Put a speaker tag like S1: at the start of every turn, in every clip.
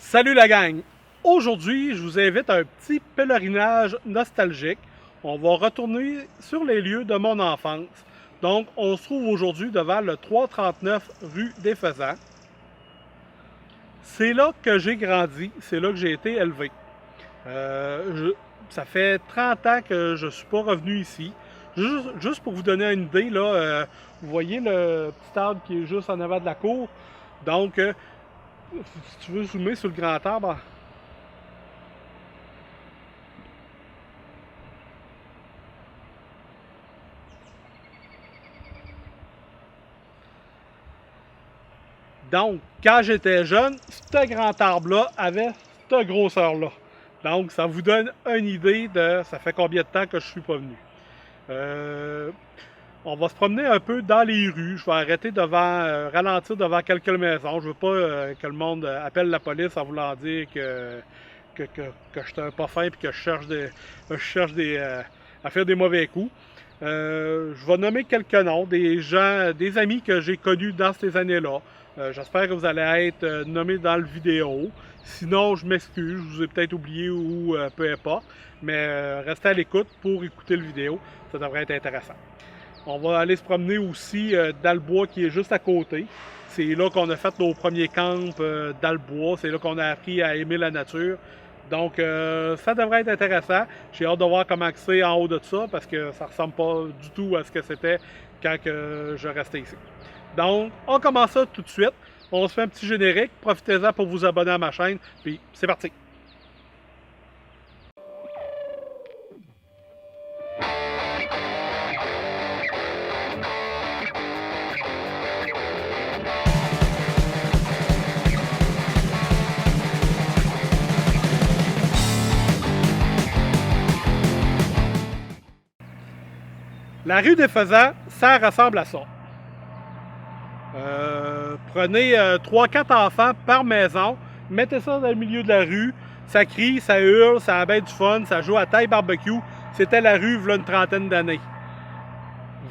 S1: Salut la gang! Aujourd'hui, je vous invite à un petit pèlerinage nostalgique. On va retourner sur les lieux de mon enfance. Donc, on se trouve aujourd'hui devant le 339 rue des Faisans. C'est là que j'ai grandi, c'est là que j'ai été élevé. Ça fait 30 ans que je ne suis pas revenu ici. Juste pour vous donner une idée, là, vous voyez le petit arbre qui est juste en avant de la cour. Donc, si tu veux zoomer sur le grand arbre, donc, quand j'étais jeune, ce grand arbre-là avait cette grosseur-là. Donc, ça vous donne une idée de ça fait combien de temps que je suis pas venu. Euh, on va se promener un peu dans les rues. Je vais arrêter devant, ralentir devant quelques maisons. Je veux pas que le monde appelle la police en voulant dire que je suis un pas fin et que je cherche à faire des mauvais coups. Je vais nommer quelques noms, des gens, des amis que j'ai connus dans ces années-là. J'espère que vous allez être nommés dans le vidéo. Sinon, je m'excuse, je vous ai peut-être oublié ou peu importe. Mais restez à l'écoute pour écouter le vidéo. Ça devrait être intéressant. On va aller se promener aussi dans le bois qui est juste à côté. C'est là qu'on a fait nos premiers camps dans le bois. C'est là qu'on a appris à aimer la nature. Donc, ça devrait être intéressant. J'ai hâte de voir comment c'est en haut de ça parce que ça ne ressemble pas du tout à ce que c'était quand je restais ici. Donc, on commence ça tout de suite. On se fait un petit générique. Profitez-en pour vous abonner à ma chaîne. Puis, c'est parti! La rue des Faisans, ça ressemble à ça. Prenez 3-4 enfants par maison, mettez ça dans le milieu de la rue, ça crie, ça hurle, ça a bien du fun, ça joue à taille barbecue. C'était la rue v'là une trentaine d'années.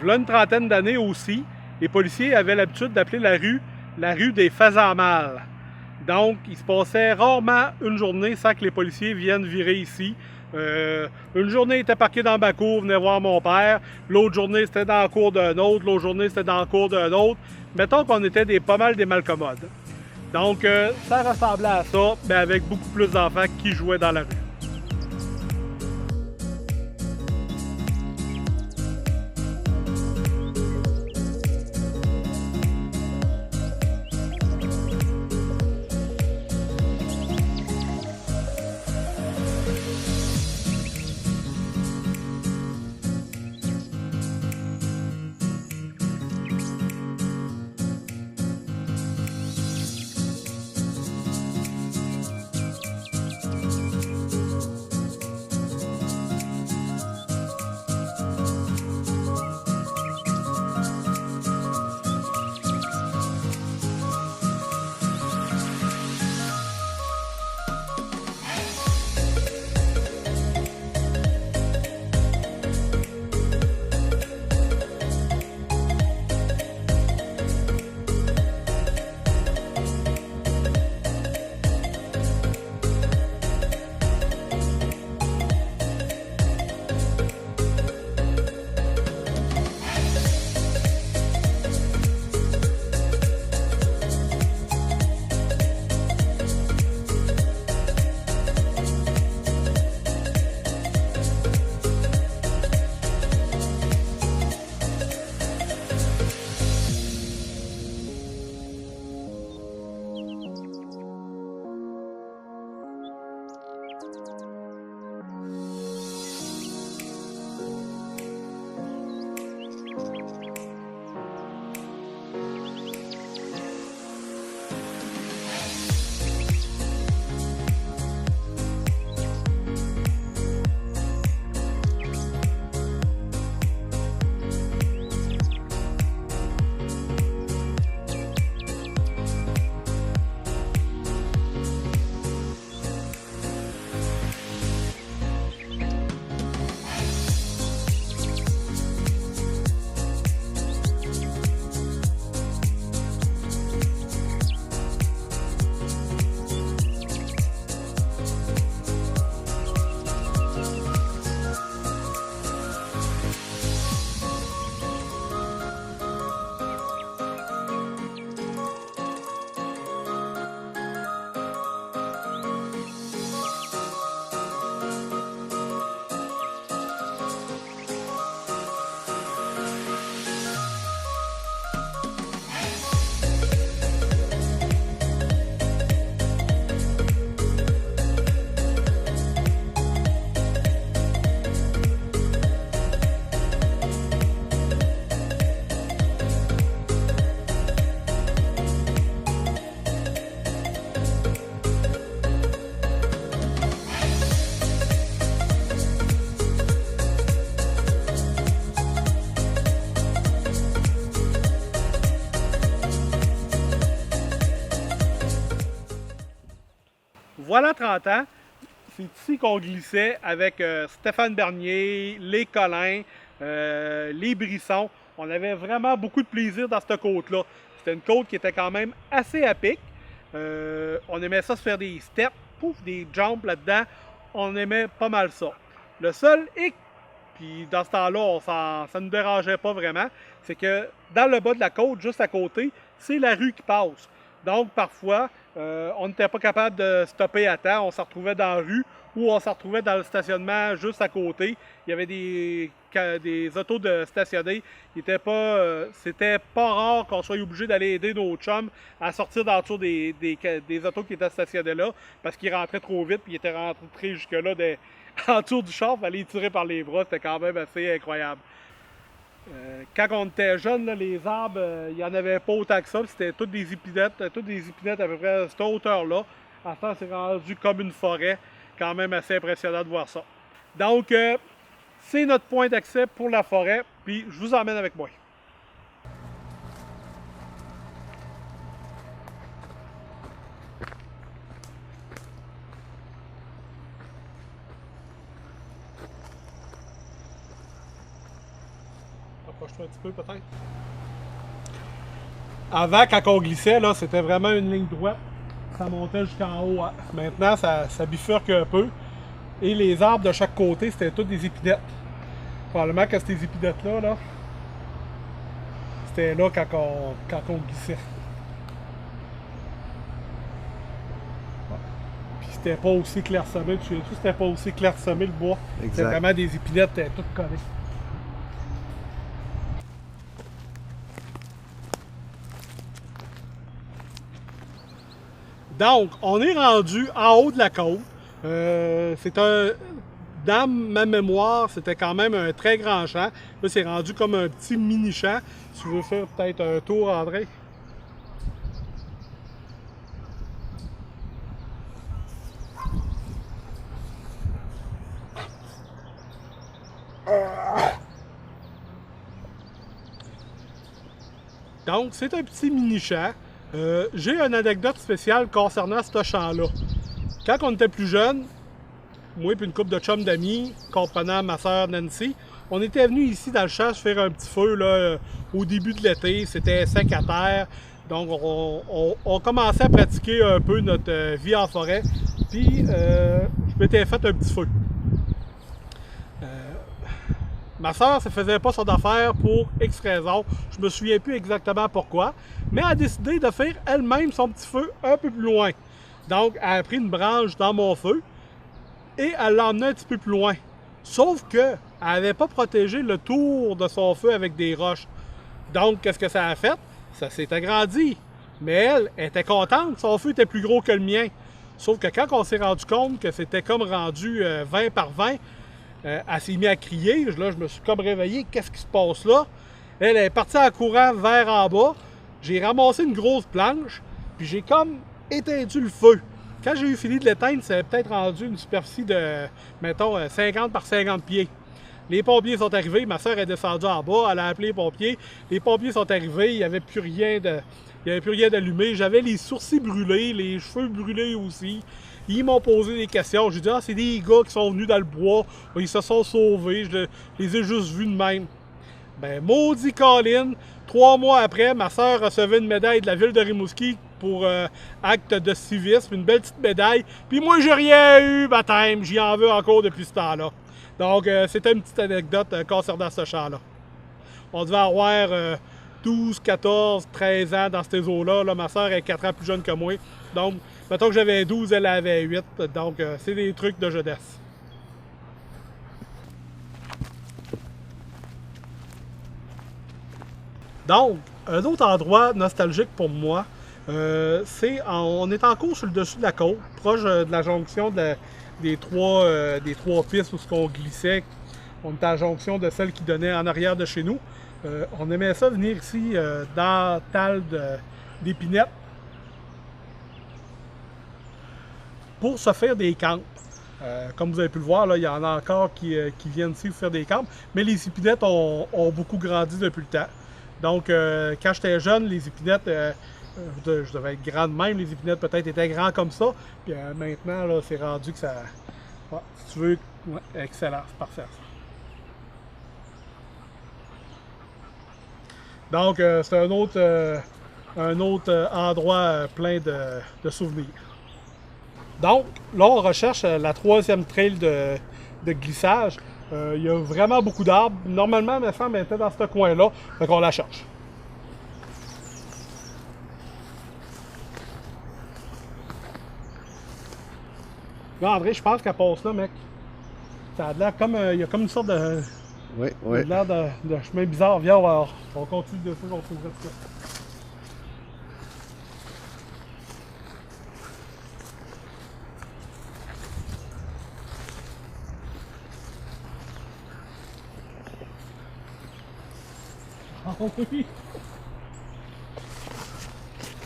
S1: V'là une trentaine d'années aussi, les policiers avaient l'habitude d'appeler la rue des faisans mâles. Donc, il se passait rarement une journée sans que les policiers viennent virer ici. Une journée, ils étaient parqués dans ma cour, venaient voir mon père. L'autre journée, c'était dans la cour d'un autre. L'autre journée, c'était dans la cour d'un autre. Mettons qu'on était pas mal des malcommodes. Donc, ça ressemblait à ça, mais avec beaucoup plus d'enfants qui jouaient dans la rue. Voilà 30 ans, c'est ici qu'on glissait avec Stéphane Bernier, les Collins, les Brissons. On avait vraiment beaucoup de plaisir dans cette côte-là. C'était une côte qui était quand même assez à pic. On aimait ça se faire des steps, pouf, des jumps là-dedans. On aimait pas mal ça. Le seul hic, puis dans ce temps-là, ça ne nous dérangeait pas vraiment, c'est que dans le bas de la côte, juste à côté, c'est la rue qui passe. Donc, parfois, on n'était pas capable de stopper à temps. On se retrouvait dans la rue ou on se retrouvait dans le stationnement juste à côté. Il y avait des autos de stationner. C'était pas rare qu'on soit obligé d'aller aider nos chums à sortir dans le des autos qui étaient stationnées là parce qu'ils rentraient trop vite puis ils étaient rentrés jusque-là en dessous du char. Il fallait les tirer par les bras. C'était quand même assez incroyable. Quand on était jeune, là, les arbres, il n'y en avait pas autant que ça. C'était toutes des épinettes à peu près à cette hauteur-là. À ce temps, c'est rendu comme une forêt. Quand même assez impressionnant de voir ça. Donc, c'est notre point d'accès pour la forêt. Puis, je vous emmène avec moi. Approche-toi un petit peu, peut-être. Avant, quand on glissait, là, c'était vraiment une ligne droite. Ça montait jusqu'en haut. Hein. Maintenant, ça bifurque un peu. Et les arbres de chaque côté, c'était toutes des épinettes. Probablement que ces épinettes-là, là, c'était là quand on glissait. Puis c'était pas aussi clairsemé. C'était pas aussi clairsemé le bois. C'était vraiment des épinettes toutes collées. Donc, on est rendu en haut de la côte. Dans ma mémoire, c'était quand même un très grand champ. Là, c'est rendu comme un petit mini-champ. Si tu veux faire peut-être un tour, André. Donc, c'est un petit mini-champ. J'ai une anecdote spéciale concernant ce champ-là. Quand on était plus jeunes, moi et une couple de chums d'amis, comprenant ma soeur Nancy, on était venus ici dans le champ se faire un petit feu là, au début de l'été. C'était sec à terre. Donc, on commençait à pratiquer un peu notre vie en forêt. Puis, je m'étais fait un petit feu. Ma soeur, ça faisait pas son affaire pour X raisons. Je me souviens plus exactement pourquoi. Mais elle a décidé de faire elle-même son petit feu un peu plus loin. Donc, elle a pris une branche dans mon feu et elle l'a emmené un petit peu plus loin. Sauf qu'elle n'avait pas protégé le tour de son feu avec des roches. Donc, qu'est-ce que ça a fait? Ça s'est agrandi. Mais elle était contente, son feu était plus gros que le mien. Sauf que quand on s'est rendu compte que c'était comme rendu 20 par 20, elle s'est mise à crier. Là, je me suis comme réveillé. Qu'est-ce qui se passe là? Elle est partie en courant vers en bas. J'ai ramassé une grosse planche. Puis j'ai comme éteint le feu. Quand j'ai eu fini de l'éteindre, ça avait peut-être rendu une superficie de, mettons, 50 par 50 pieds. Les pompiers sont arrivés. Ma soeur est descendue en bas. Elle a appelé les pompiers. Les pompiers sont arrivés. Il n'y avait plus rien d'allumé. J'avais les sourcils brûlés, les cheveux brûlés aussi. Ils m'ont posé des questions. J'ai dit, ah, c'est des gars qui sont venus dans le bois. Ils se sont sauvés. Je les ai juste vus de même. Ben, maudit Colin. 3 mois après, ma soeur recevait une médaille de la ville de Rimouski pour acte de civisme. Une belle petite médaille. Puis moi, j'ai rien eu, baptême. J'y en veux encore depuis ce temps-là. Donc, c'était une petite anecdote concernant ce champ-là. On devait avoir 12, 14, 13 ans dans ces eaux-là. Là, ma soeur est 4 ans plus jeune que moi. Donc, mettons que j'avais 12, elle avait 8. Donc, c'est des trucs de jeunesse. Donc, un autre endroit nostalgique pour moi, on est encore sur le dessus de la côte, proche de la jonction des trois pistes où on glissait. On était à la jonction de celle qui donnait en arrière de chez nous. On aimait ça venir ici dans Tal d'Épinette pour se faire des camps. Comme vous avez pu le voir, là, il y en a encore qui viennent ici faire des camps. Mais les épinettes ont beaucoup grandi depuis le temps. Donc, quand j'étais jeune, les épinettes, je devais être grand de même, les épinettes peut-être étaient grands comme ça. Puis maintenant, là, c'est rendu que ça... Ouais, si tu veux, ouais, excellent, c'est parfait ça. Donc, c'est un autre endroit plein de souvenirs. Donc, là, on recherche la troisième trail de glissage. Il y a vraiment beaucoup d'arbres. Normalement, ma femme était dans ce coin-là, donc on la cherche. Là, André, je pense qu'elle passe là, mec. Ça a l'air comme... il y a comme une sorte de...
S2: Oui,
S1: Il
S2: oui.
S1: a l'air de chemin bizarre. Viens, on continue de faire, on trouverait ça. Ah oui!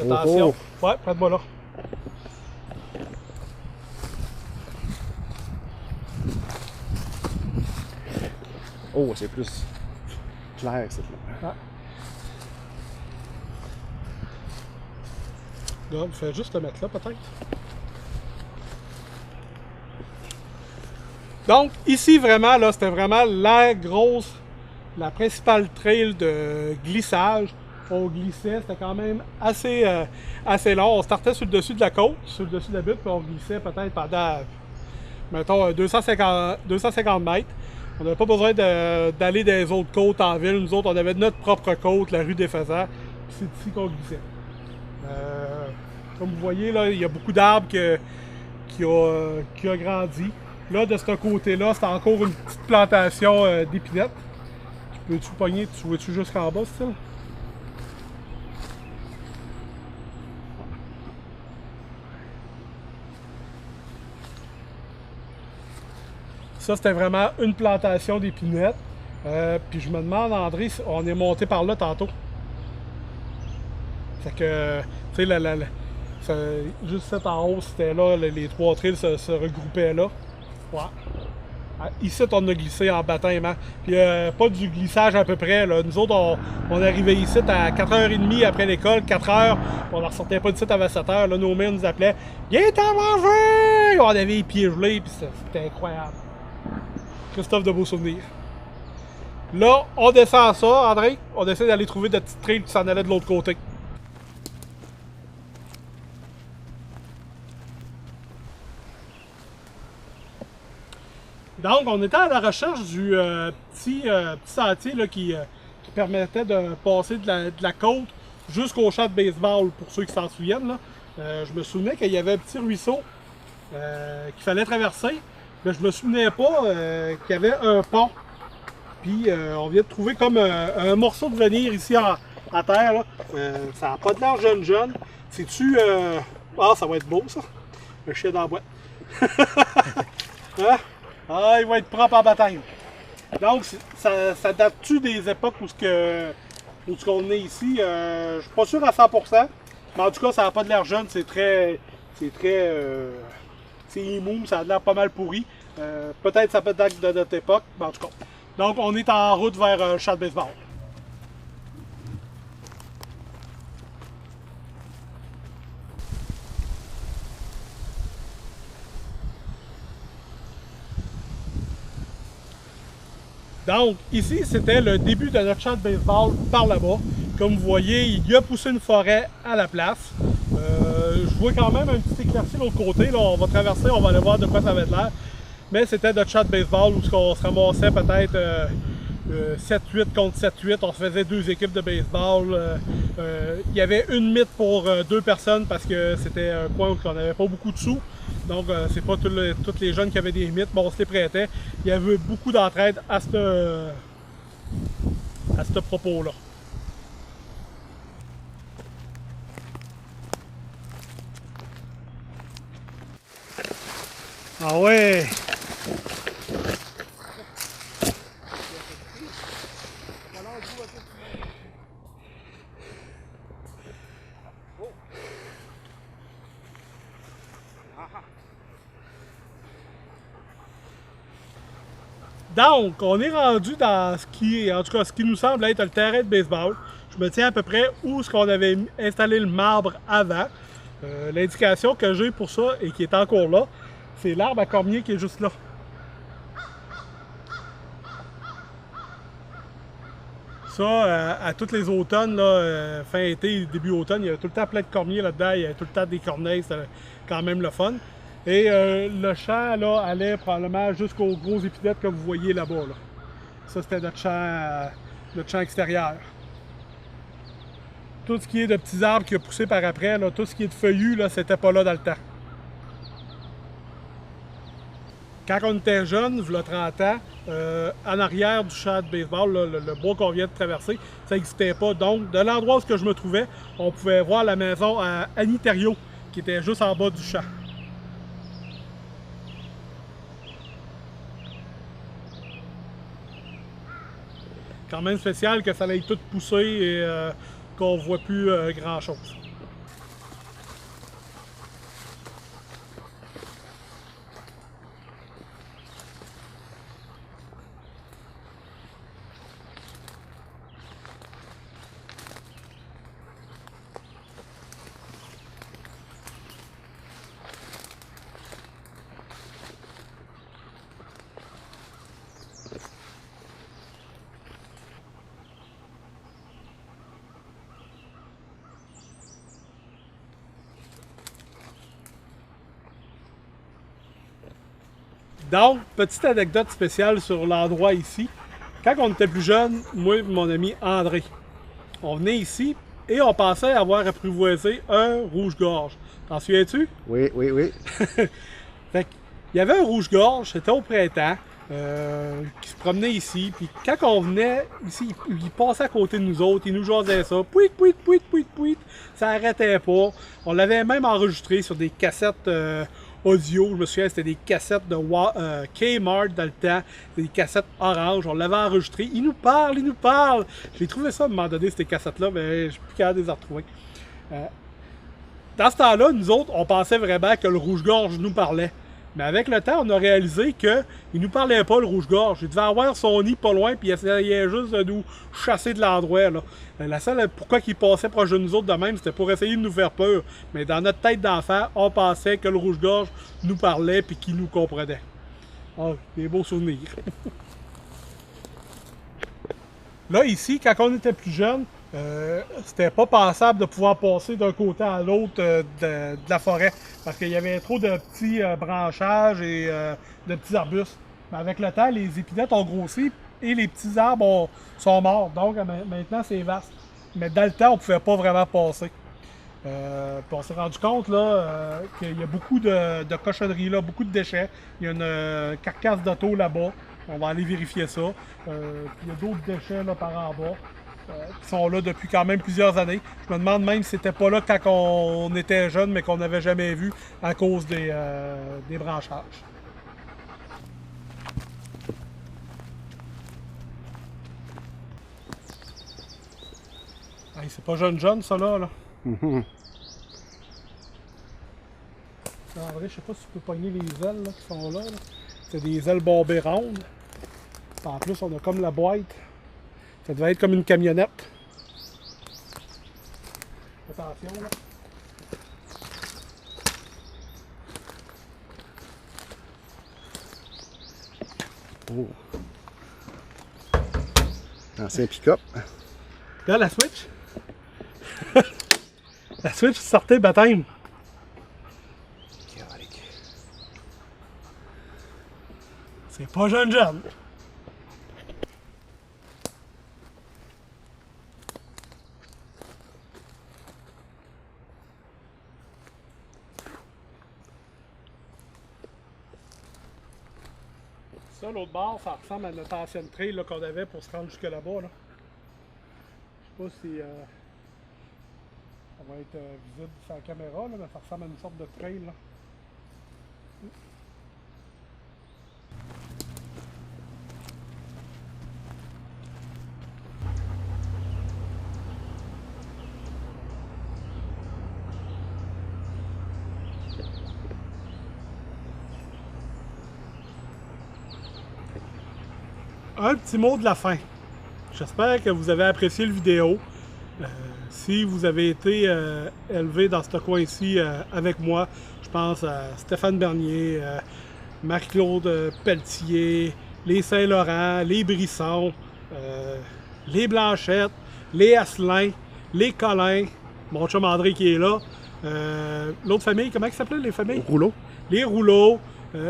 S1: Attention. Ouais, prête-moi là.
S2: Oh, c'est plus clair, cette là.
S1: Là, fais juste le mettre là, peut-être. Donc, ici, vraiment, là, c'était vraiment la principale trail de glissage. On glissait, c'était quand même assez long. On startait sur le dessus de la côte, sur le dessus de la butte, puis on glissait peut-être pendant, mettons, 250 mètres. On n'avait pas besoin d'aller dans les autres côtes en ville. Nous autres, on avait notre propre côte, la rue des Faisans, puis c'est ici qu'on glissait. Comme vous voyez, là, il y a beaucoup d'arbres qui a grandi. Là, de ce côté-là, c'est encore une petite plantation d'épinettes. Peux-tu pogner, tu vois-tu jusqu'en bas, style? Ça, c'était vraiment une plantation d'épinettes. Puis je me demande, André, on est monté par là tantôt. Fait que, tu sais, juste cet en haut, c'était là, les trois trails se regroupaient là. Ouais. Ici, on a glissé en baptême. Puis pas du glissage à peu près. Là. Nous autres, on arrivait ici à 4h30 après l'école, 4h. On ne ressortait pas d'ici avant 7h. Là, nos mères nous appelaient « Viens t'en manger! » On avait les pieds gelés, puis c'était incroyable. Christophe, de beaux souvenirs. Là, on descend ça, André. On essaie d'aller trouver de petites trails qui s'en allaient de l'autre côté. Donc, on était à la recherche du petit sentier là, qui permettait de passer de la côte jusqu'au champ de baseball, pour ceux qui s'en souviennent. Là. Je me souvenais qu'il y avait un petit ruisseau qu'il fallait traverser, mais je me souvenais pas qu'il y avait un pont. Puis, on vient de trouver comme un morceau de venir ici à terre. Là. Ça n'a pas de l'air jeune. C'est-tu... Ah, ça va être beau, ça. Un chien dans la boîte. Hein? Ah, il va être propre en bataille. Donc, ça date-tu des époques où on est ici? Je suis pas sûr à 100%. Mais en tout cas, ça n'a pas de l'air jeune. C'est très... c'est immonde, ça a l'air pas mal pourri. Peut-être ça peut dater de notre époque, mais en tout cas. Donc, on est en route vers un champ de baseball. Donc, ici, c'était le début de notre champ de baseball par là-bas. Comme vous voyez, il y a poussé une forêt à la place. Je vois quand même un petit éclairci de l'autre côté. Là, on va traverser, on va aller voir de quoi ça avait l'air. Mais c'était notre champ de baseball où on se ramassait peut-être 7-8 contre 7-8. On se faisait deux équipes de baseball. Il y avait une mythe pour deux personnes parce que c'était un coin où on n'avait pas beaucoup de sous. Donc, c'est pas tous les jeunes qui avaient des mythes, mais on se les prêtait. Il y avait beaucoup d'entraide à ce propos-là. Ah ouais! Donc, on est rendu dans ce qui nous semble être le terrain de baseball. Je Je me tiens à peu près où ce qu'on avait installé le marbre avant. L'indication que j'ai pour ça et qui est encore là, c'est l'arbre à cormier qui est juste là. Ça, à tous les automnes, là, fin été, début automne, il y a tout le temps plein de cormiers là-dedans, il y a tout le temps des corneilles, c'est quand même le fun. Et le champ là, allait probablement jusqu'aux gros épidètes que vous voyez là-bas. Là. Ça, c'était notre champ extérieur. Tout ce qui est de petits arbres qui a poussé par après, là, tout ce qui est de feuillus, là, c'était pas là dans le temps. Quand on était jeune, il y a 30 ans, en arrière du champ de baseball, là, le bois qu'on vient de traverser, ça n'existait pas. Donc, de l'endroit où je me trouvais, on pouvait voir la maison à Annie Thériault, qui était juste en bas du champ. Quand même spécial que ça aille tout pousser et qu'on ne voit plus grand-chose. Donc, petite anecdote spéciale sur l'endroit ici. Quand on était plus jeune, moi et mon ami André, on venait ici et on pensait avoir apprivoisé un rouge-gorge. T'en souviens-tu?
S2: Oui, oui, oui.
S1: Fait qu'il y avait un rouge-gorge, c'était au printemps, qui se promenait ici. Puis quand on venait ici, il passait à côté de nous autres, il nous jasait ça. Pouit, pouit, pouit, pouit, pouit. Ça arrêtait pas. On l'avait même enregistré sur des cassettes audio. Je me souviens, c'était des cassettes de Kmart dans le temps. Des cassettes orange. On l'avait enregistré. Il nous parle, il nous parle. J'ai trouvé ça à un moment donné, ces cassettes-là, mais je suis plus capable de les retrouver. Dans ce temps-là, nous autres, on pensait vraiment que le rouge-gorge nous parlait. Mais avec le temps, on a réalisé qu'il ne nous parlait pas, le rouge-gorge. Il devait avoir son nid pas loin, puis il essayait juste de nous chasser de l'endroit. La seule pourquoi il passait proche de nous autres de même, c'était pour essayer de nous faire peur. Mais dans notre tête d'enfant, on pensait que le rouge-gorge nous parlait puis qu'il nous comprenait. Oh, des beaux souvenirs. Là, ici, quand on était plus jeune, c'était pas pensable de pouvoir passer d'un côté à l'autre de la forêt parce qu'il y avait trop de petits branchages et de petits arbustes. Mais avec le temps, les épinettes ont grossi et les petits arbres sont morts. Donc maintenant, c'est vaste. Mais dans le temps, on ne pouvait pas vraiment passer. Puis on s'est rendu compte là, qu'il y a beaucoup de cochonneries là, beaucoup de déchets. Il y a une carcasse d'auto là-bas. On va aller vérifier ça. Puis il y a d'autres déchets là, par en bas. Qui sont là depuis quand même plusieurs années. Je me demande même si c'était pas là quand on était jeune, mais qu'on n'avait jamais vu à cause des branchages. Hey, c'est pas jeune ça là.
S2: Mm-hmm.
S1: André, je sais pas si tu peux pogner les ailes là, qui sont là. C'est des ailes bombées rondes. En plus, on a comme la boîte. Ça devait être comme une camionnette. Attention là.
S2: Oh. Ancien pick-up.
S1: Là, la Switch. La Switch sortait baptême. C'est pas jeune. Ça, l'autre bord, ça ressemble à notre ancienne trail qu'on avait pour se rendre jusque là-bas. Là. Je sais pas si ça va être visible sur la caméra, là, mais ça ressemble à une sorte de trail. Là. Un petit mot de la fin. J'espère que vous avez apprécié la vidéo. Si vous avez été élevé dans ce coin-ci avec moi, je pense à Stéphane Bernier, Marie-Claude Pelletier, les Saint-Laurent, les Brissons, les Blanchettes, les Asselin, les Collins, mon chum André qui est là. L'autre famille, comment ils s'appelaient les familles?
S2: Rouleau.
S1: Les Rouleaux,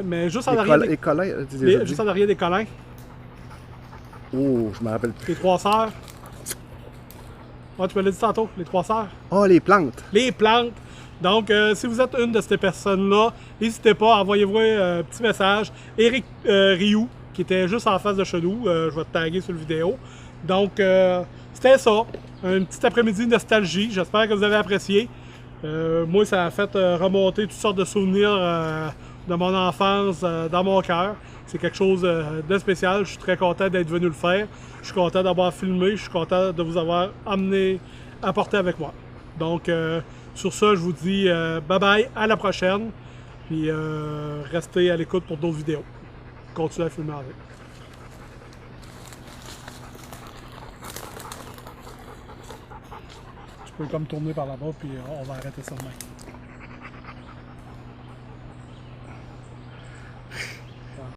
S1: mais juste en arrière.
S2: Les Collins,
S1: Juste en arrière des Collins.
S2: Oh, je me rappelle plus.
S1: Les trois sœurs. Ah, tu me l'as dit tantôt, les trois sœurs.
S2: Oh, les plantes.
S1: Les plantes. Donc, si vous êtes une de ces personnes-là, n'hésitez pas, envoyez-moi un petit message. Éric Rioux, qui était juste en face de chez nous, je vais te taguer sur la vidéo. Donc, c'était ça. Un petit après-midi de nostalgie. J'espère que vous avez apprécié. Moi, ça a fait remonter toutes sortes de souvenirs de mon enfance dans mon cœur. C'est quelque chose de spécial. Je suis très content d'être venu le faire. Je suis content d'avoir filmé. Je suis content de vous avoir apporté avec moi. Donc, sur ça, je vous dis bye bye, à la prochaine. Puis, restez à l'écoute pour d'autres vidéos. Continuez à filmer avec. Tu peux comme tourner par là-bas, puis on va arrêter ça de même.